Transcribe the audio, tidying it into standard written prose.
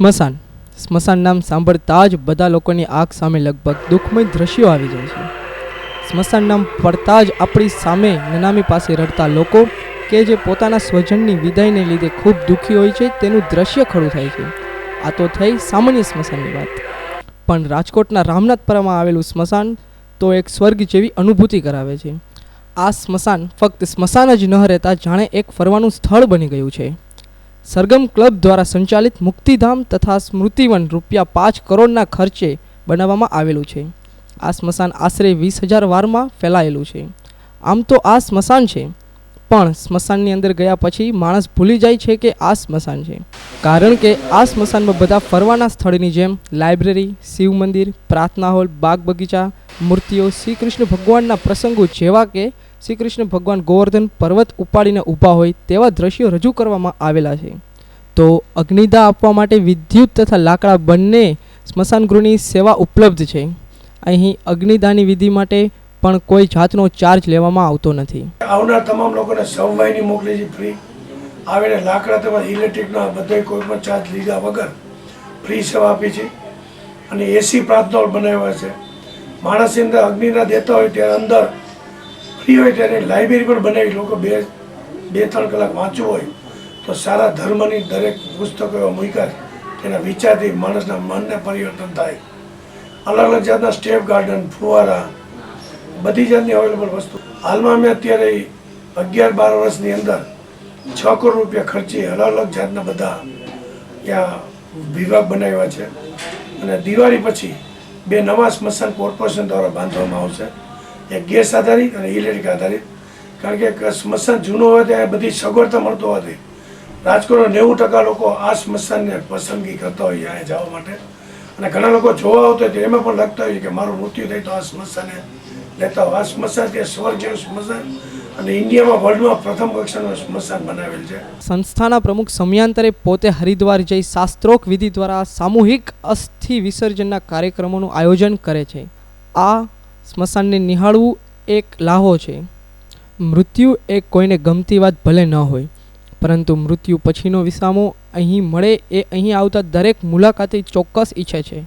સ્મશાન નામ સાંભળતા જ બધા લોકોની આંખ સામે લગભગ દુઃખમય દ્રશ્યો આવી જાય છે. સ્મશાન નામ પડતા જ આપણી સામે નનામી પાસે રડતા લોકો કે જે પોતાના સ્વજનની વિદાયને લીધે ખૂબ દુઃખી હોય છે તેનું દ્રશ્ય ખડું થાય છે. આ તો થઈ સામાન્ય સ્મશાનની વાત, પણ રાજકોટના રામનાથપરામાં આવેલું સ્મશાન તો એક સ્વર્ગ જેવી અનુભૂતિ કરાવે છે. આ સ્મશાન ફક્ત સ્મશાન જ ન રહેતા જાણે એક ફરવાનું સ્થળ બની ગયું છે. સરગમ ક્લબ દ્વારા સંચાલિત મુક્તિધામ તથા સ્મૃતિવન ₹5 કરોડના ખર્ચે બનાવવામાં આવેલું છે. આ સ્મશાન આશરે 20,000 વારમાં ફેલાયેલું છે. આમ તો આ સ્મશાન છે, પણ સ્મશાનની અંદર ગયા પછી માણસ ભૂલી જાય છે કે આ સ્મશાન છે. કારણ કે આ સ્મશાનમાં બધા ફરવાના સ્થળની જેમ લાઇબ્રેરી, શિવ મંદિર, પ્રાર્થના હોલ, બાગ બગીચા, મૂર્તિઓ, શ્રી કૃષ્ણ ભગવાનના પ્રસંગો જેવા કે શ્રી કૃષ્ણ ભગવાન ગોવર્ધન પર્વત ઉપાડીને ઊભા હોય તેવા દ્રશ્યો રજૂ કરવામાં આવેલા છે. તો અગ્નિદાહ આપવા માટે વિદ્યુત તથા લાકડા બંને સ્મશાન ગૃહની સેવા ઉપલબ્ધ છે. અહીં અગ્નિદાહની વિધિ માટે પણ કોઈ જાતનો ચાર્જ લેવામાં આવતો નથી. આવનાર તમામ લોકોને સવાઈની મોકલી છે ફ્રી. આવીને લાકડા તેમજ ઇલેક્ટ્રિકના બધા કોઈ પણ ચાર્જ લીધા વગર ફ્રી સેવા આપી છે. અને એસી પ્રાર્થના હોલ બનાવ્યા છે. માણસની અંદર અગ્નિદાહ દેતા હોય ત્યારે અંદર ફ્રી હોય ત્યારે લાઇબ્રેરી પણ બનાવી, લોકો 2-3 કલાક વાંચવું હોય તો સારા ધર્મની દરેક પુસ્તકો એવા મૂક્યા તેના વિચારથી માણસના મનને પરિવર્તન થાય. અલગ અલગ જાતના સ્ટેપ ગાર્ડન, ફુવારા, બધી જાતની અવેલેબલ વસ્તુ. હાલમાં અમે અત્યારે 11-12 વર્ષની અંદર 6 કરોડ રૂપિયા ખર્ચી અલગ અલગ જાતના બધા ત્યાં વિભાગ બનાવ્યા છે. અને દિવાળી પછી 2 નવા સ્મશાન કોર્પોરેશન દ્વારા બાંધવામાં આવશે, એક ગેસ આધારિત અને ઇલેક્ટ્રિક આધારિત. કારણ કે સ્મશાન જૂનું હોય ત્યાં બધી સગવડતા મળતો હોવાથી રાજકોટના 90% લોકો આ સ્મશાનને પસંદગી કરતા હોય અહીંયા જવા માટે. અને ઘણા લોકો જોવા આવતા હોય તો એમાં પણ લખતા હોય કે મારું મૃત્યુ થાય તો આ સ્મશાને લેતા હોય. આ સ્મશાન ત્યાં સ્વર્ગ જેવું સ્મશાન અને ઇન્ડિયામાં વર્લ્ડમાં પ્રથમ કક્ષાનું સ્મશાન બનાવેલ છે. સંસ્થાના પ્રમુખ સમયાંતરે પોતે હરિદ્વાર જઈ શાસ્ત્રોક્ત વિધિ દ્વારા સામૂહિક અસ્થિ વિસર્જનના કાર્યક્રમોનું આયોજન કરે છે. આ સ્મશાનને નિહાળવું એક લાહો છે. મૃત્યુ એ કોઈને ગમતી વાત ભલે ન હોય, પરંતુ મૃત્યુ પછીનો વિસામો અહીં મળે એ અહીં આવતા દરેક મુલાકાતી ચોક્કસ ઈચ્છે છે.